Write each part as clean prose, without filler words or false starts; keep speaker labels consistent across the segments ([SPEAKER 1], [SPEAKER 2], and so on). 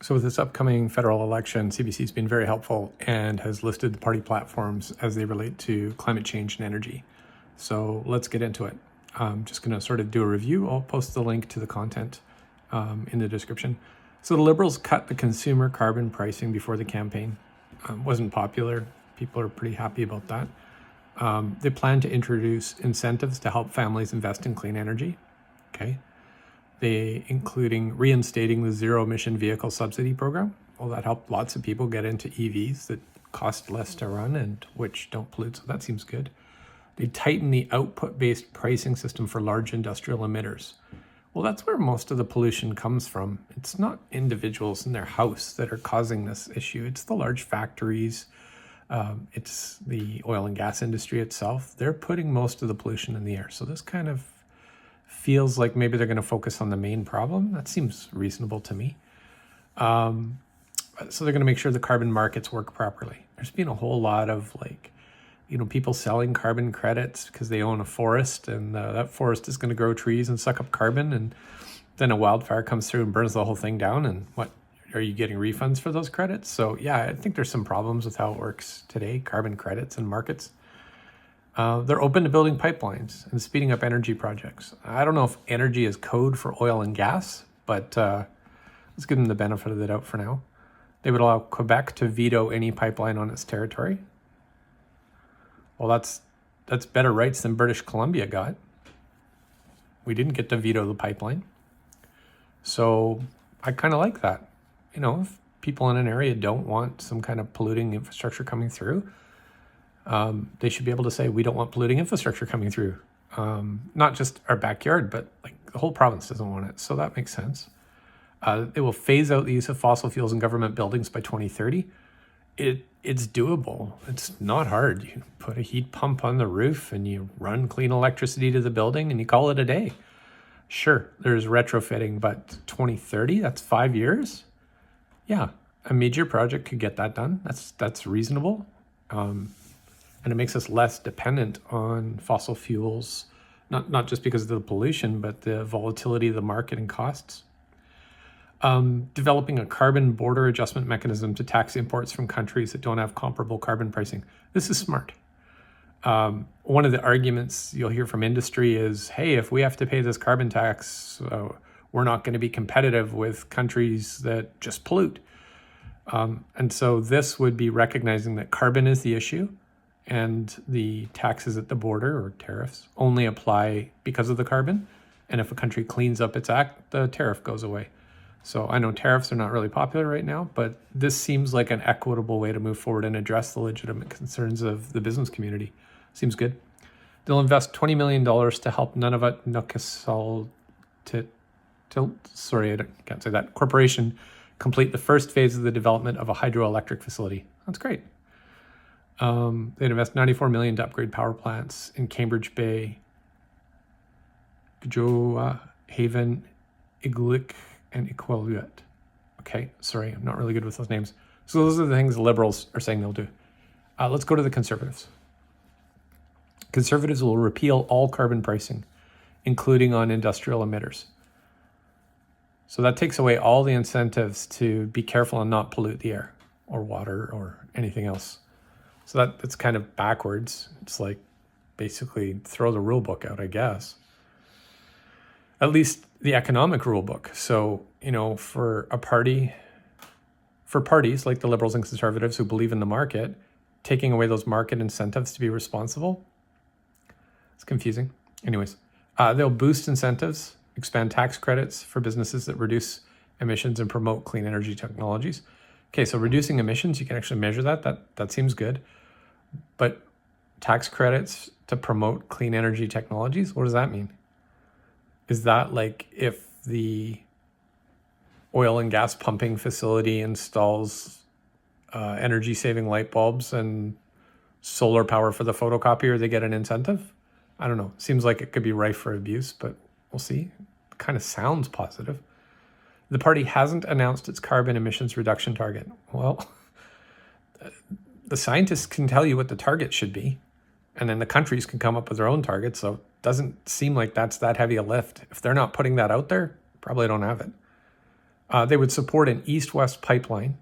[SPEAKER 1] So with this upcoming federal election, CBC has been very helpful and has listed the party platforms as they relate to climate change and energy. So let's get into it. I'm just going to sort of do a review. I'll post the link to the content in the description. So the Liberals cut the consumer carbon pricing before the campaign. Wasn't popular. People are pretty happy about that. They plan to introduce incentives to help families invest in clean energy. Okay. They including reinstating the zero emission vehicle subsidy program. Well, that helped lots of people get into EVs that cost less to run and which don't pollute. So that seems good. They tighten the output-based pricing system for large industrial emitters. Well, that's where most of the pollution comes from. It's not individuals in their house that are causing this issue. It's the large factories. It's the oil and gas industry itself. They're putting most of the pollution in the air. So this kind of feels like maybe they're going to focus on the main problem. That seems reasonable to me. So they're going to make sure the carbon markets work properly. There's been a whole lot of people selling carbon credits because they own a forest and that forest is going to grow trees and suck up carbon, and then a wildfire comes through and burns the whole thing down, and what, are you getting refunds for those credits? So yeah, I think there's some problems with how it works today, carbon credits and markets. They're open to building pipelines and speeding up energy projects. I don't know if energy is code for oil and gas, but let's give them the benefit of the doubt for now. They would allow Quebec to veto any pipeline on its territory. Well, that's better rights than British Columbia got. We didn't get to veto the pipeline. So I kind of like that. If people in an area don't want some kind of polluting infrastructure coming through, they should be able to say, we don't want polluting infrastructure coming through. Not just our backyard, but the whole province doesn't want it. So that makes sense. It will phase out the use of fossil fuels in government buildings by 2030. It's doable. It's not hard. You put a heat pump on the roof and you run clean electricity to the building and you call it a day. Sure, there's retrofitting, but 2030, that's 5 years. Yeah, a major project could get that done. That's reasonable. And it makes us less dependent on fossil fuels, not just because of the pollution, but the volatility of the market and costs. Developing a carbon border adjustment mechanism to tax imports from countries that don't have comparable carbon pricing. This is smart. One of the arguments you'll hear from industry is, hey, if we have to pay this carbon tax, we're not going to be competitive with countries that just pollute. And so this would be recognizing that carbon is the issue and the taxes at the border or tariffs only apply because of the carbon. And if a country cleans up its act, the tariff goes away. So I know tariffs are not really popular right now, but this seems like an equitable way to move forward and address the legitimate concerns of the business community. Seems good. They'll invest $20 million to help Nunavut Nukisaltit, corporation complete the first phase of the development of a hydroelectric facility. That's great. They'd invest $94 million to upgrade power plants in Cambridge Bay, Gjoa, Haven, Igluk, and Iqaluit. Okay, sorry, I'm not really good with those names. So those are the things the Liberals are saying they'll do. Let's go to the Conservatives. Conservatives will repeal all carbon pricing, including on industrial emitters. So that takes away all the incentives to be careful and not pollute the air or water or anything else. So that's kind of backwards. It's like basically throw the rule book out, I guess. At least the economic rule book. So, for parties like the Liberals and Conservatives who believe in the market, taking away those market incentives to be responsible, it's confusing. Anyways, they'll boost incentives, expand tax credits for businesses that reduce emissions and promote clean energy technologies. Okay, so reducing emissions, you can actually measure that. That seems good. But tax credits to promote clean energy technologies, what does that mean? Is that like if the oil and gas pumping facility installs energy-saving light bulbs and solar power for the photocopier, they get an incentive? I don't know. Seems like it could be rife for abuse, but we'll see. It kind of sounds positive. The party hasn't announced its carbon emissions reduction target. Well, the scientists can tell you what the target should be, and then the countries can come up with their own targets. So it doesn't seem like that's that heavy a lift. If they're not putting that out there, probably don't have it. They would support an east-west pipeline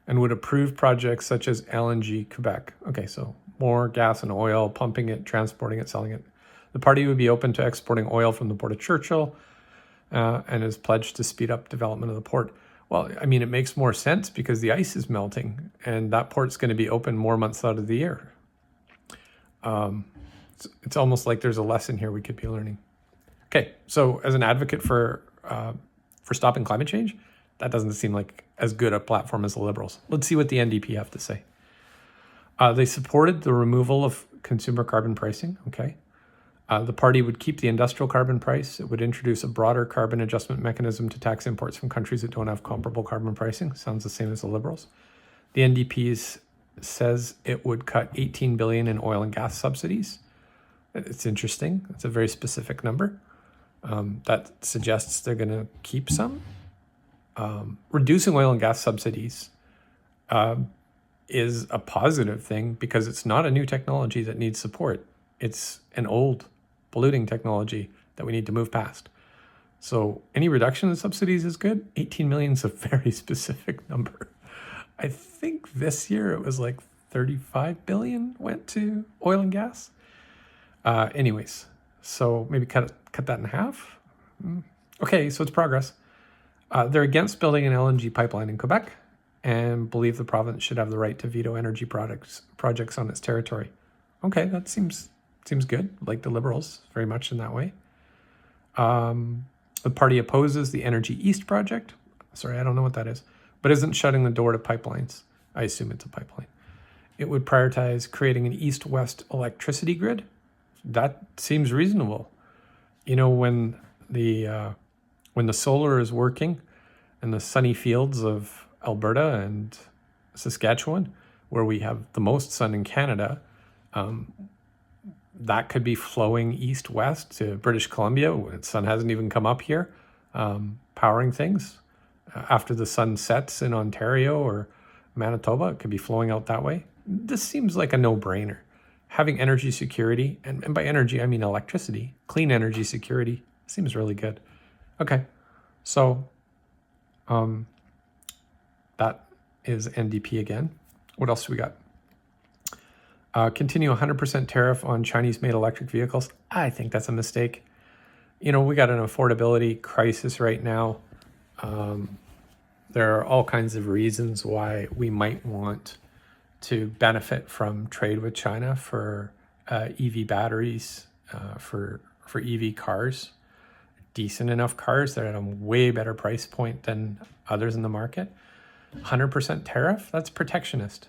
[SPEAKER 1] and would approve projects such as LNG Quebec. Okay, so more gas and oil, pumping it, transporting it, selling it. The party would be open to exporting oil from the Port of Churchill and is pledged to speed up development of the port. Well, I mean, it makes more sense because the ice is melting and that port's going to be open more months out of the year. It's almost like there's a lesson here we could be learning. Okay, so as an advocate for stopping climate change, that doesn't seem like as good a platform as the Liberals. Let's see what the NDP have to say. They supported the removal of consumer carbon pricing. Okay. The party would keep the industrial carbon price. It would introduce a broader carbon adjustment mechanism to tax imports from countries that don't have comparable carbon pricing. Sounds the same as the Liberals. The NDP says it would cut 18 billion in oil and gas subsidies. It's interesting. It's a very specific number. That suggests they're going to keep some. Reducing oil and gas subsidies is a positive thing because it's not a new technology that needs support. It's an old polluting technology that we need to move past. So any reduction in subsidies is good. 18 million is a very specific number. I think this year it was like 35 billion went to oil and gas. Anyways, so maybe cut that in half. Okay, so it's progress. They're against building an LNG pipeline in Quebec and believe the province should have the right to veto energy projects on its territory. Okay, that seems good, like the Liberals, very much in that way. The party opposes the Energy East project. Sorry, I don't know what that is, but isn't shutting the door to pipelines. I assume it's a pipeline. It would prioritize creating an east-west electricity grid. That seems reasonable. You know, when the solar is working in the sunny fields of Alberta and Saskatchewan, where we have the most sun in Canada, that could be flowing east-west to British Columbia when the sun hasn't even come up here, powering things. After the sun sets in Ontario or Manitoba, it could be flowing out that way. This seems like a no-brainer. Having energy security, and by energy I mean electricity, clean energy security, seems really good. Okay, so that is NDP again. What else do we got? Continue 100% tariff on Chinese-made electric vehicles. I think that's a mistake. You know, we got an affordability crisis right now. There are all kinds of reasons why we might want to benefit from trade with China for EV batteries, for EV cars, decent enough cars that are at a way better price point than others in the market. 100% tariff, that's protectionist.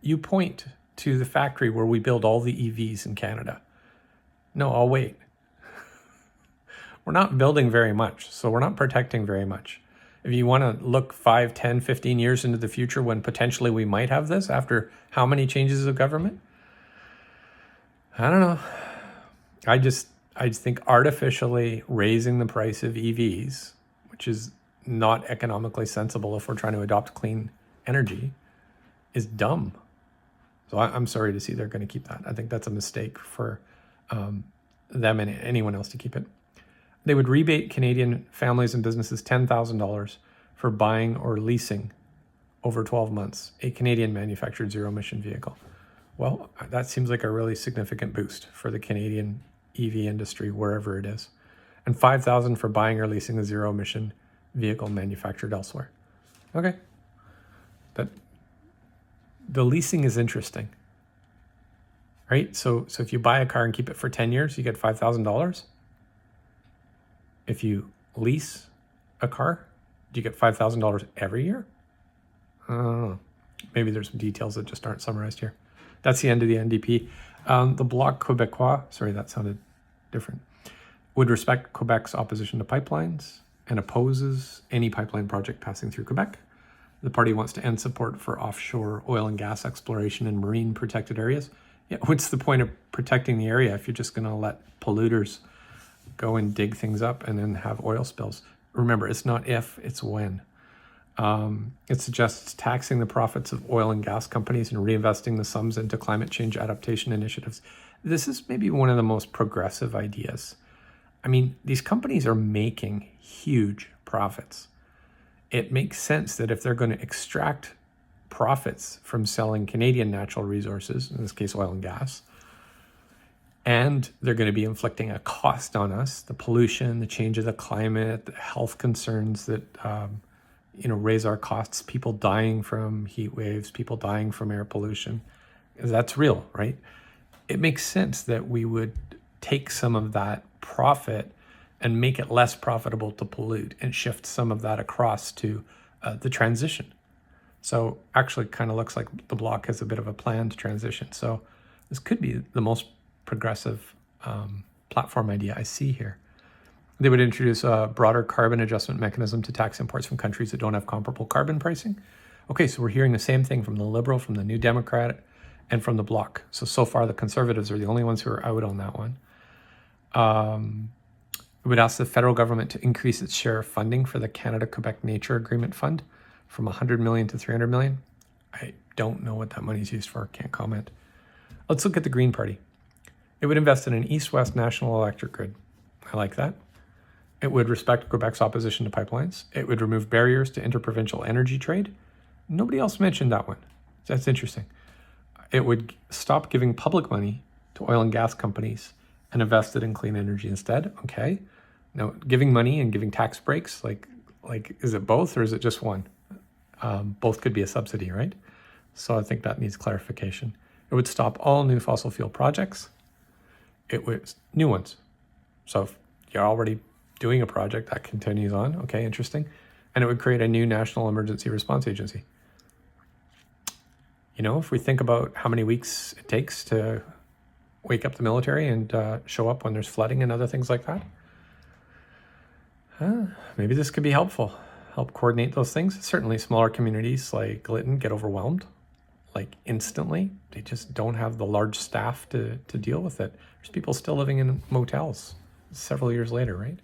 [SPEAKER 1] You point to the factory where we build all the EVs in Canada. No, I'll wait. We're not building very much, so we're not protecting very much. If you want to look 5, 10, 15 years into the future when potentially we might have this after how many changes of government? I don't know. I just think artificially raising the price of EVs, which is not economically sensible if we're trying to adopt clean energy, is dumb. So I'm sorry to see they're going to keep that. I think that's a mistake for them and anyone else to keep it. They would rebate Canadian families and businesses $10,000 for buying or leasing over 12 months a Canadian manufactured zero-emission vehicle. Well, that seems like a really significant boost for the Canadian EV industry, wherever it is. And $5,000 for buying or leasing a zero-emission vehicle manufactured elsewhere. Okay. The leasing is interesting, right? So if you buy a car and keep it for 10 years, you get $5,000. If you lease a car, do you get $5,000 every year? I don't know. Maybe there's some details that just aren't summarized here. That's the end of the NDP. The Bloc Québécois, sorry, that sounded different, would respect Quebec's opposition to pipelines and opposes any pipeline project passing through Quebec. The party wants to end support for offshore oil and gas exploration in marine protected areas. Yeah, what's the point of protecting the area if you're just going to let polluters go and dig things up and then have oil spills? Remember, it's not if, it's when. It suggests taxing the profits of oil and gas companies and reinvesting the sums into climate change adaptation initiatives. This is maybe one of the most progressive ideas. I mean, these companies are making huge profits. It makes sense that if they're going to extract profits from selling Canadian natural resources, in this case oil and gas, and they're going to be inflicting a cost on us, the pollution, the change of the climate, the health concerns that raise our costs, people dying from heat waves, people dying from air pollution. That's real, right? It makes sense that we would take some of that profit and make it less profitable to pollute and shift some of that across to the transition. So actually kind of looks like the Bloc has a bit of a planned transition. So this could be the most progressive platform idea I see here. They would introduce a broader carbon adjustment mechanism to tax imports from countries that don't have comparable carbon pricing. Okay, so we're hearing the same thing from the Liberal, from the New Democrat, and from the Bloc. So far the Conservatives are the only ones who are out on that one. We would ask the federal government to increase its share of funding for the Canada-Quebec Nature Agreement Fund from 100 million to 300 million. I don't know what that money is used for, can't comment. Let's look at the Green Party. It would invest in an east-west national electric grid. I like that. It would respect Quebec's opposition to pipelines. It would remove barriers to interprovincial energy trade. Nobody else mentioned that one. That's interesting. It would stop giving public money to oil and gas companies and invest it in clean energy instead. Okay. Now, giving money and giving tax breaks, like is it both or is it just one? Both could be a subsidy, right? So I think that needs clarification. It would stop all new fossil fuel projects. It would new ones. So if you're already doing a project that continues on, okay, interesting. And it would create a new national emergency response agency. If we think about how many weeks it takes to wake up the military and show up when there's flooding and other things like that, maybe this could be helpful. Help coordinate those things. Certainly smaller communities like Lytton get overwhelmed like instantly. They just don't have the large staff to deal with it. There's people still living in motels several years later, right?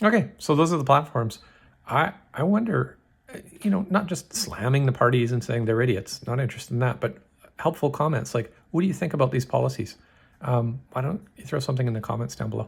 [SPEAKER 1] Okay, so those are the platforms. I wonder, not just slamming the parties and saying they're idiots, not interested in that, but helpful comments like, what do you think about these policies? Why don't you throw something in the comments down below?